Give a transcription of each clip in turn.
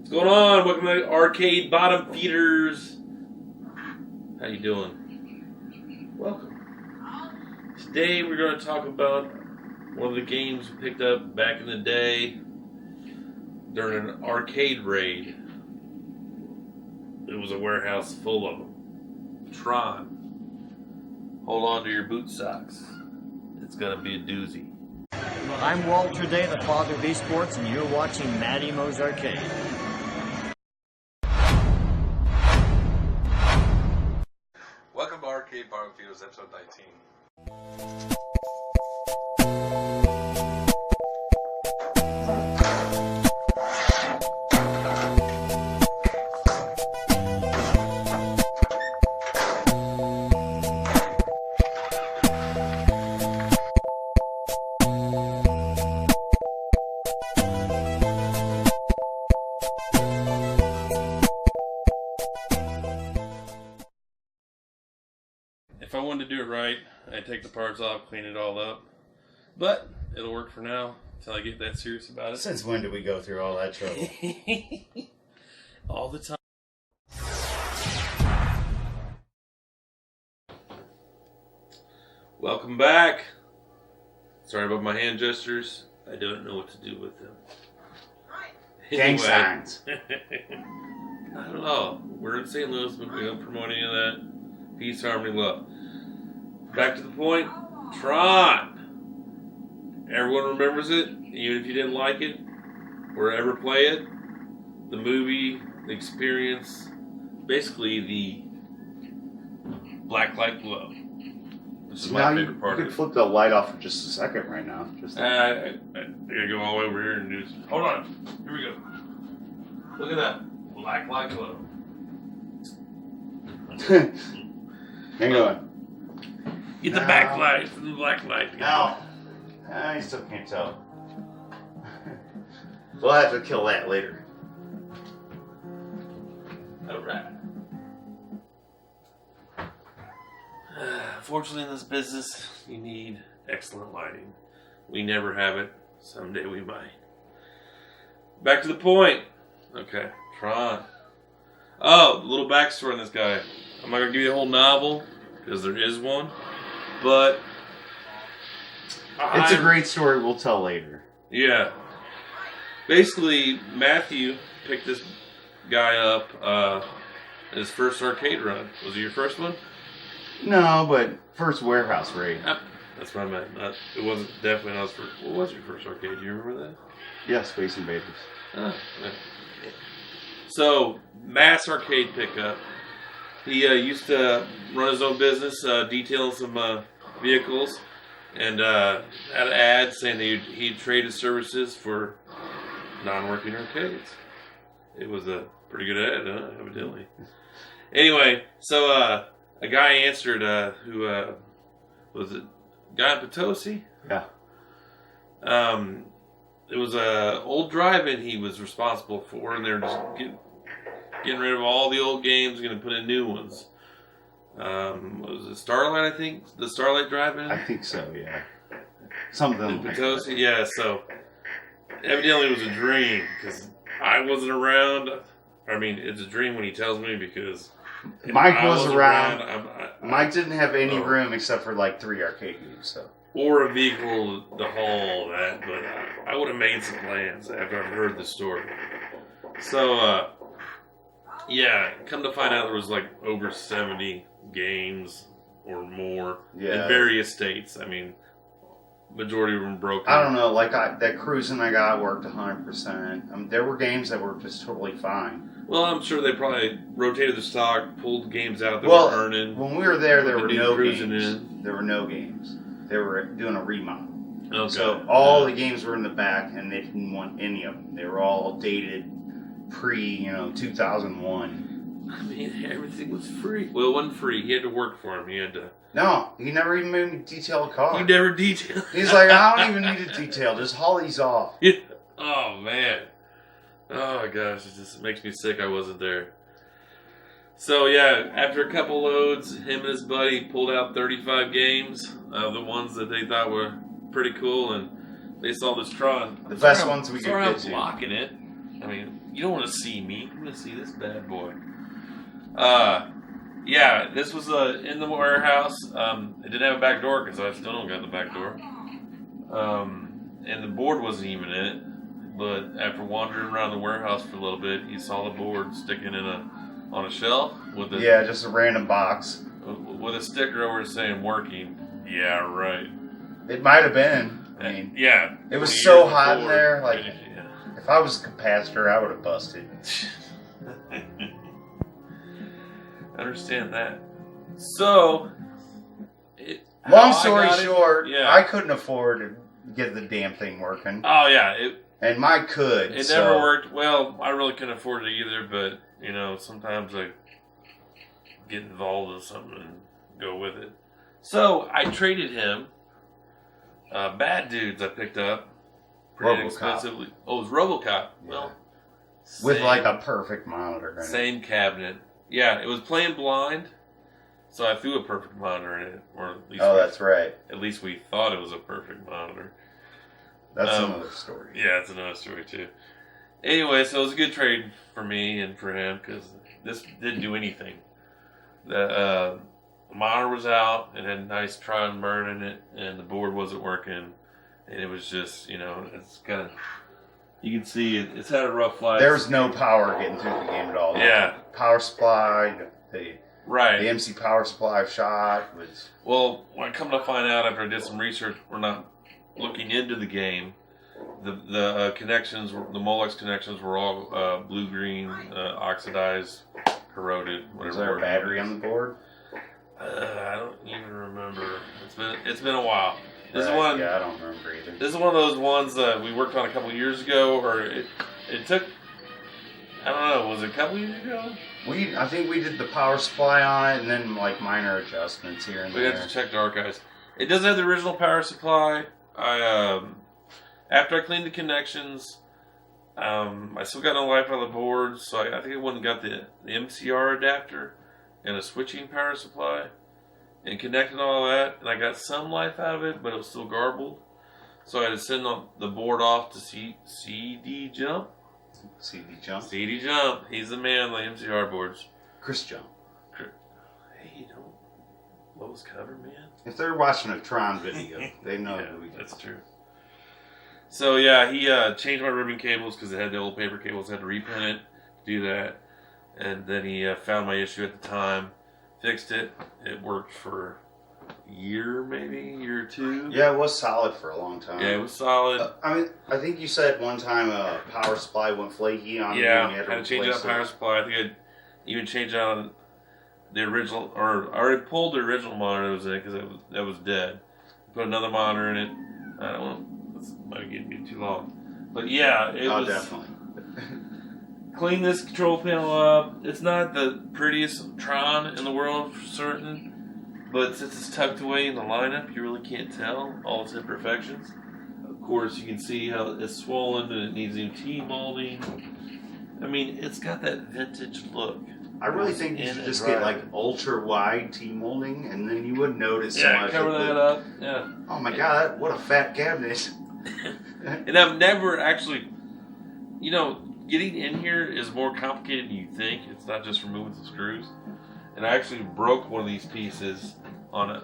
What's going on? Welcome to Arcade Bottom Feeders. How you doing? Welcome. Today we're going to talk about one of the games we picked up back in the day during an arcade raid. It was a warehouse full of them. Tron. Hold on to your boot socks. It's going to be a doozy. I'm Walter Day, the father of esports, and you're watching Matty Mo's Arcade. Welcome to Arcade Bottom Feeders, episode 19. If I wanted to do it right, I'd take the parts off, clean it all up. But it'll work for now until I get that serious about it. Since when did we go through all that trouble? All the time. Welcome back. Sorry about my hand gestures. I don't know what to do with them. Gang signs. Not at all. We're in St. Louis, but we don't promote any of that. Peace, harmony, love. Back to the point. Tron. Everyone remembers it, even if you didn't like it or ever play it. The movie, the experience, basically the black light glow. This is my favorite part you of could it. flip the light off for just a second right now. I gotta go all the way over here and do this. Hold on. Here we go. Look at that. Black light glow. Hang on. Get the backlight from the black light. No. I still can't tell. We'll have to kill that later. Alright. Fortunately, in this business, you need excellent lighting. We never have it. Someday we might. Back to the point. Okay, Tron. Oh, a little backstory on this guy. I'm not going to give you a whole novel, because there is one. But It's a great story we'll tell later. Yeah. Basically, Matthew picked this guy up in his first arcade run. Was it your first one? No, but first warehouse raid. That's what I meant. It wasn't definitely not his first. What was your first arcade? Do you remember that? Yeah, Space Invaders. Yeah. So, mass arcade pickup. He used to run his own business, detailing some vehicles, and had an ad saying that he'd trade his services for non-working arcades. It was a pretty good ad, evidently. Anyway, so a guy answered who was it? Guy in Potosi? Yeah. It was a old drive-in he was responsible for, and they were just getting rid of all the old games, going to put in new ones. What was it, Starlight, I think? The Starlight drive-in? I think so, yeah. Something In like Potosi? that. Yeah, so evidently it was a dream, because I wasn't around. I mean, it's a dream when he tells me, because Mike was around. I Mike didn't have any room except for like 3 arcade games, so. or a vehicle to haul that, but I would have made some plans after I've heard the story. So, yeah, come to find out there was like over 70 games or more in various states. I mean, majority of them broken. I don't know, like that cruising I got worked 100%. There were games that were just totally fine. Well, I'm sure they probably rotated the stock, pulled games out that Well, were earning. when we were there were no cruising games. in. There were no games. They were doing a remodel. Okay. So all the games were in the back, and they didn't want any of them. They were all dated pre, 2001. I mean, everything was free. Well, it wasn't free. He had to work for him. He had to. No, he never even made me detail a car. He never detailed. He's like, I don't even need a detail. Just haul these off. Yeah. Oh, man. Oh, gosh. It just makes me sick I wasn't there. So, yeah, after a couple loads, him and his buddy pulled out 35 games of the ones that they thought were pretty cool, and they saw this Tron. The best ones we could get to. blocking it. I mean, You don't want to see me. You want to see this bad boy. Yeah, this was in the warehouse. It didn't have a back door because I still don't got the back door. And the board wasn't even in it. But after wandering around the warehouse for a little bit, he saw the board sticking on a shelf with just a random box with a sticker over it saying "working." Yeah, right. It might have been. I mean, yeah. It was so hot in before, there. Like, if I was a capacitor, I would have busted. I understand that. So, long story short, yeah. I couldn't afford to get the damn thing working. Oh yeah, and mine could. It never worked. Well, I really couldn't afford it either, but you know, sometimes I get involved in something and go with it. So I traded him Bad Dudes I picked up pretty inexpensively. Oh, it was RoboCop. Yeah. Well, with like a perfect monitor in it. Same cabinet. Yeah, it was playing blind, so I threw a perfect monitor in it. Or at least that's right. At least we thought it was a perfect monitor. That's another story. Yeah, it's another story too. Anyway, so it was a good trade for me and for him because this didn't do anything. The monitor was out, it had a nice Tron burn in it, and the board wasn't working, and it was just, you know, it's kind of, you can see it's had a rough life. There was no power getting through the game at all. Yeah. Power supply, the right. The MC power supply shot was. Well, when I come to find out after I did some research, we're not looking into the game. The connections, the Molex connections were all blue-green, oxidized, corroded, whatever. Was there a battery on the board? I don't even remember. It's been a while. This is right. one. Yeah, I don't remember either. This is one of those ones that we worked on a couple years ago, or it took. I don't know. Was it a couple years ago? I think we did the power supply on it, and then like minor adjustments here and there. We have to check the archives. It doesn't have the original power supply. After I cleaned the connections, I still got no life out of the board, so I think I went and got the MCR adapter and a switching power supply and connected all that, and I got some life out of it, but it was still garbled. So I had to send the board off to CD Jump. CD Jump? CD Jump. He's the man on the MCR boards. Chris Jump. Hey, don't blow his cover, man. If they're watching a Tron video, they know who we that's true. So yeah, he changed my ribbon cables because it had the old paper cables. I had to repin it, do that, and then he found my issue at the time, fixed it. It worked for a year, maybe year or two. Yeah, it was solid for a long time. Yeah, it was solid. I think you said one time a power supply went flaky on. Yeah, I had to change out power supply. I think I even changed out the original, or I already pulled the original monitor that was in it because that was dead. Put another monitor in it. I don't know. This might be too long. But yeah, it was. Definitely. Clean this control panel up. It's not the prettiest Tron in the world for certain, but since it's tucked away in the lineup, you really can't tell all its imperfections. Of course, you can see how it's swollen and it needs new T-molding. I mean, it's got that vintage look. I really think you should just get like ultra wide T-molding, and then you wouldn't notice so much. Yeah, cover that up. Yeah. Oh my God, what a fat cabinet. And I've never actually, getting in here is more complicated than you think. It's not just removing some screws. And I actually broke one of these pieces on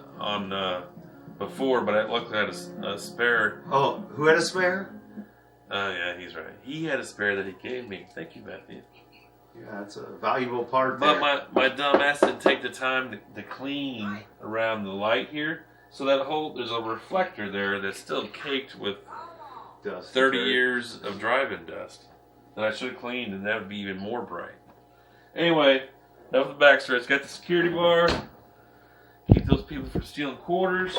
before, but luckily I had a spare. Oh, who had a spare? Oh yeah, he's right. He had a spare that he gave me. Thank you, Matthew. Yeah, that's a valuable part. But my dumb ass didn't take the time to clean around the light here. So there's a reflector there that's still caked with dust, 30 years of driving dust that I should have cleaned, and that would be even more bright. Anyway, enough of the backstory. It's got the security bar. Keep those people from stealing quarters.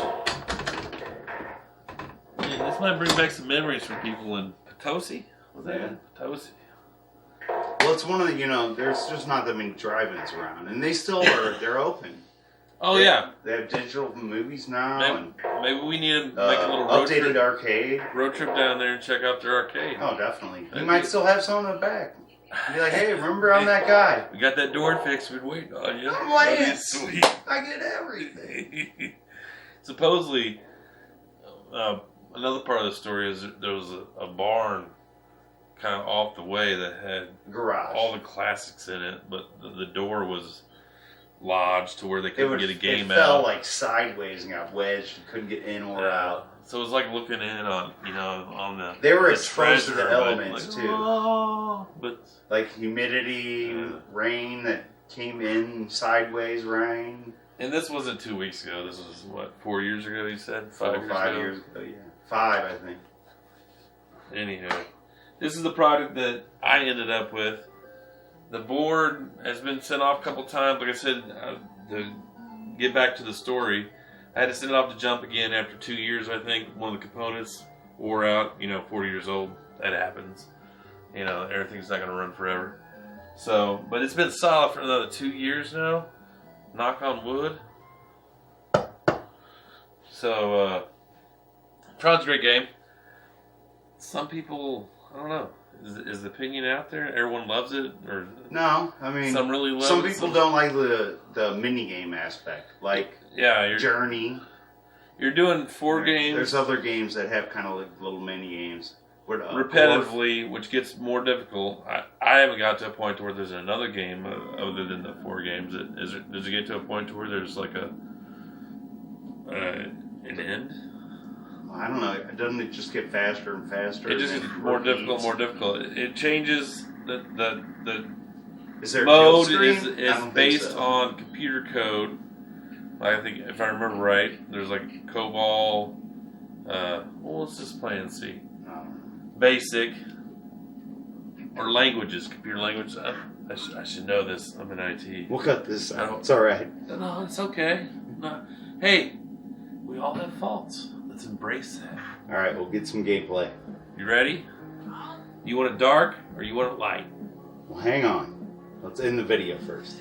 And this might bring back some memories for people in Potosi. Was that it? Potosi. Well, it's one of the, there's just not that many drive-ins around, and they still they're open. Oh, yeah. They have digital movies now. Maybe we need to make a little updated arcade. Road trip down there and check out their arcade. Oh, definitely. You might still have some in the back. Be like, hey, remember I'm that guy. We got that door fixed. We'd wait on you. I'm like, sweet. I get everything. Supposedly, another part of the story is there was a barn kind of off the way that had garage. all the classics in it, but the door was lodged to where they couldn't get a game out. It fell like sideways and got wedged and couldn't get in or out. So it was like looking in on, on the. They were the exposed to the treasure, elements like, too. Oh, but like humidity, rain that came in sideways, rain. And this wasn't 2 weeks ago. This was what, 4 years ago? You said 5 years ago. Yeah, 5, I think. Anyhow, this is the product that I ended up with. The board has been sent off a couple times. Like I said, to get back to the story, I had to send it off to Jump again after 2 years, I think. One of the components wore out, 40 years old. That happens. Everything's not going to run forever. So, but it's been solid for another 2 years now. Knock on wood. So, Tron's a great game. Some people, I don't know. Is the opinion out there? Everyone loves it, or no? I mean, some really love it. Some people don't like the mini game aspect, like Journey. You're doing 4 games. There's other games that have kind of like little mini games repetitively, which gets more difficult. I haven't got to a point where there's another game other than the 4 games. Does it get to a point where there's like an end? I don't know. Doesn't it just get faster and faster? It just gets more difficult. It changes the is there mode is based on computer code. I think if I remember right, there's like COBOL. Let's just play and see. Basic or languages, computer languages. I should know this. I'm in IT. We'll cut this out. It's all right. No, it's okay. No. Hey, we all have faults. Let's embrace that. All right, we'll get some gameplay. You ready? You want it dark or you want it light? Well, hang on. Let's end the video first.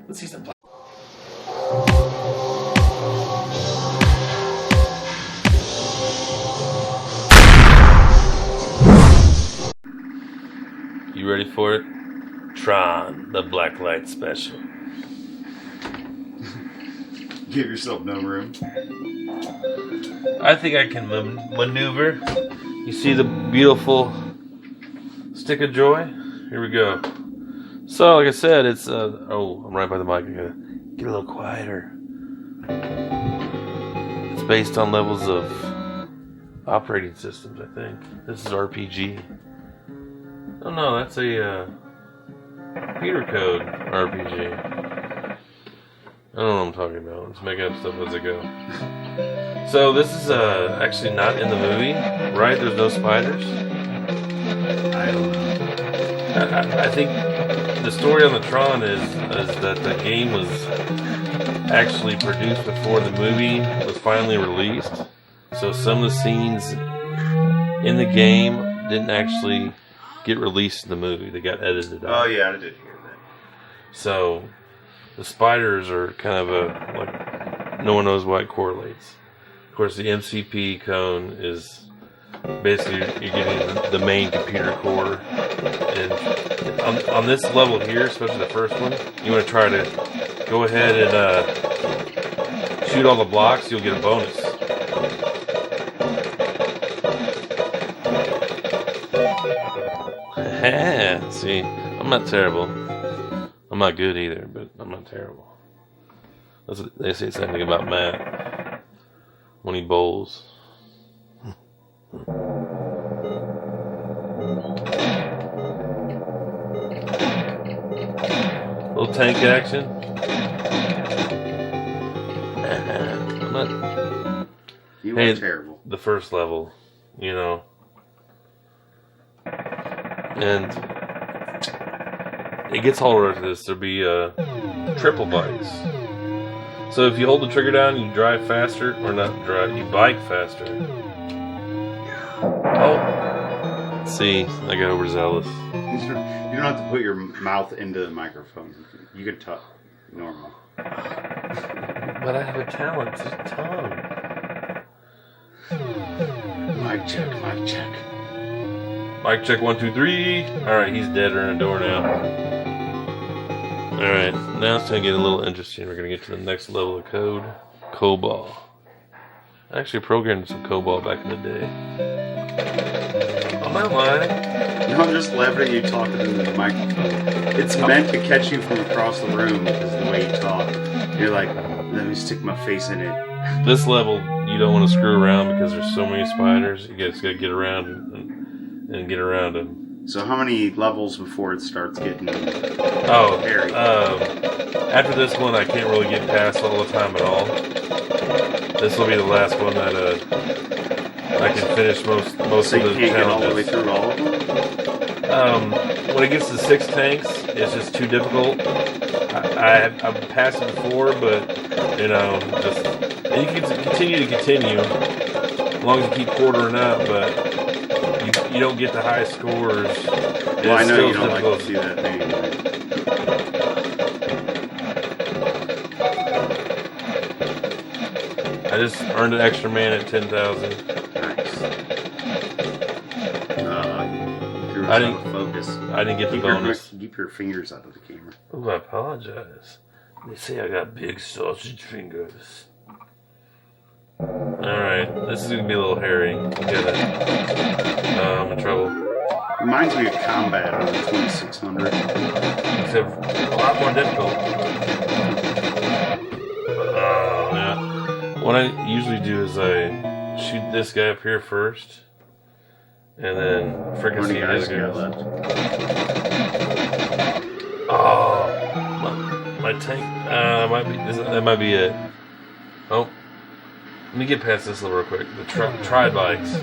Let's see some. You ready for it? Tron, the Blacklight Special. Give yourself no room. I think I can maneuver. You see the beautiful stick of joy? Here we go. So, like I said, it's I'm right by the mic. I gotta get a little quieter. It's based on levels of operating systems, I think. This is RPG. Oh no, that's a computer code RPG. I don't know what I'm talking about. Let's make up stuff as I go. So this is actually not in the movie, right? There's no spiders. I don't know. I think the story on the Tron is that the game was actually produced before the movie was finally released. So some of the scenes in the game didn't actually get released in the movie. They got edited out. Oh yeah, I did hear that. So the spiders are kind of like no one knows why it correlates. Of course, the MCP cone is basically you're getting the main computer core. And on this level here, especially the first one, you want to try to go ahead and shoot all the blocks. You'll get a bonus. See, I'm not terrible. I'm not good either, but I'm not terrible. They say something about Matt when he bowls. Little tank action. I'm not. You were terrible. The first level, and it gets harder after this. There'll be triple bikes. So if you hold the trigger down, you drive faster, or not drive, you bike faster. Oh, see, I got overzealous. You don't have to put your mouth into the microphone. You can talk normal. But I have a talented tongue. Mic check, mic check. Mic check 1, 2, 3. Alright, he's dead in the door now. Alright, now it's going to get a little interesting. We're going to get to the next level of code. COBOL. I actually programmed some COBOL back in the day. I'm not lying. I'm just laughing at you talking into the microphone. It's meant to catch you from across the room because of the way you talk. You're like, let me stick my face in it. This level, you don't want to screw around because there's so many spiders. You just got to get around and get around them. So how many levels before it starts getting hairy? After this one, I can't really get past all the time at all. This will be the last one that I can finish most So of you the can't get all the way challenges. through all of them? When it gets to 6 tanks, it's just too difficult. I've passed it before, but you know, just you can continue as long as you keep quartering up, but you don't get the high scores. Well, I know you don't like to see that thing. I just earned an extra man at 10,000. Nice. I didn't focus. I didn't get the bonus. Keep your fingers out of the camera. Oh, I apologize. They say I got big sausage fingers. Alright, this is gonna be a little hairy. Get it. I'm in trouble. Reminds me of combat on the 2600. Except a lot more difficult. Yeah. What I usually do is I shoot this guy up here first, and then freaking How many see guys this got guy. left? Oh, my tank. That might be it. Oh, let me get past this level real quick. The tri-bikes.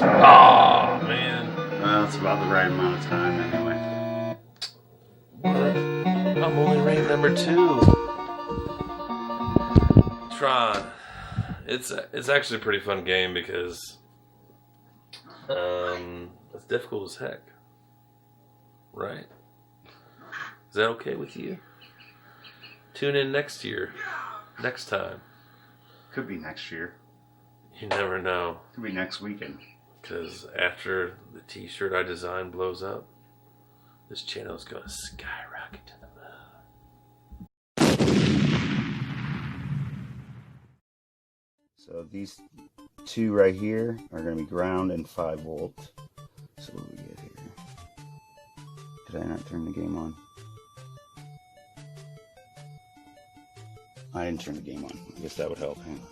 Oh man. Well, it's about the right amount of time anyway. What? I'm only ranked number 2. Tron. It's actually a pretty fun game because it's difficult as heck. Right? Is that okay with you? Tune in next time. Could be next year. You never know. Could be next weekend. Because after the t-shirt I designed blows up, this channel is going to skyrocket to the moon. So these two right here are going to be ground and 5 volt. So what do we get here? Did I not turn the game on? I didn't turn the game on. I guess that would help. Hang on.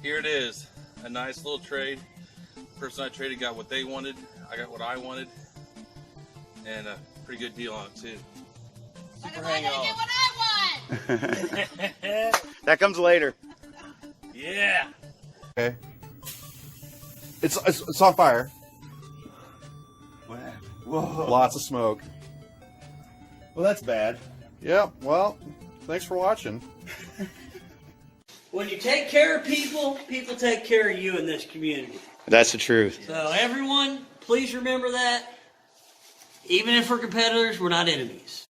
Here it is, a nice little trade. The person I traded got what they wanted, I got what I wanted, and a pretty good deal on it too. Super hang on. What I want. That comes later. Yeah. Okay. It's on fire. What happened? Whoa. Lots of smoke. Well, that's bad. Yeah, well, thanks for watching. When you take care of people, people take care of you in this community. That's the truth. So everyone, please remember that. Even if we're competitors, we're not enemies.